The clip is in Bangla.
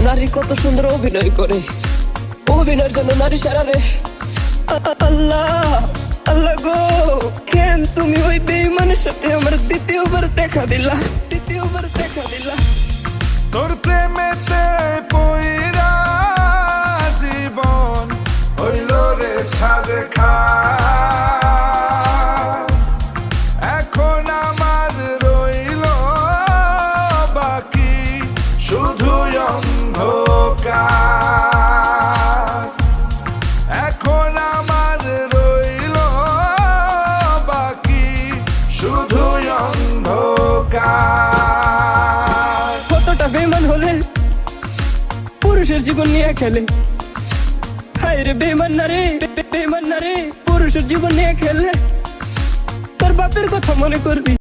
নারী কত সুন্দর অভিনয় করে, অভিনয়ের জন্য নারী সারা রে। আল্লাহ আল্লাহ গো, কেন তুমি ওই বেঈমানের সাথে আমার দ্বিতীয়বার দেখা দিলা? তোর প্রেমেতে পইরা জীবন হইল রে ছাড়ে খা। এখন আমার রইল বাকি শুধু অন্ধকার। এখন আমার রইল বাকি শুধু অন্ধকার। কতটা বেঈমান হলে পুরুষের জীবন নিয়ে খেলে। হায় রে বেঈমান না রে, পুরুষের জীবন নিয়ে খেলে। তোর বাপের কথা মনে করবি।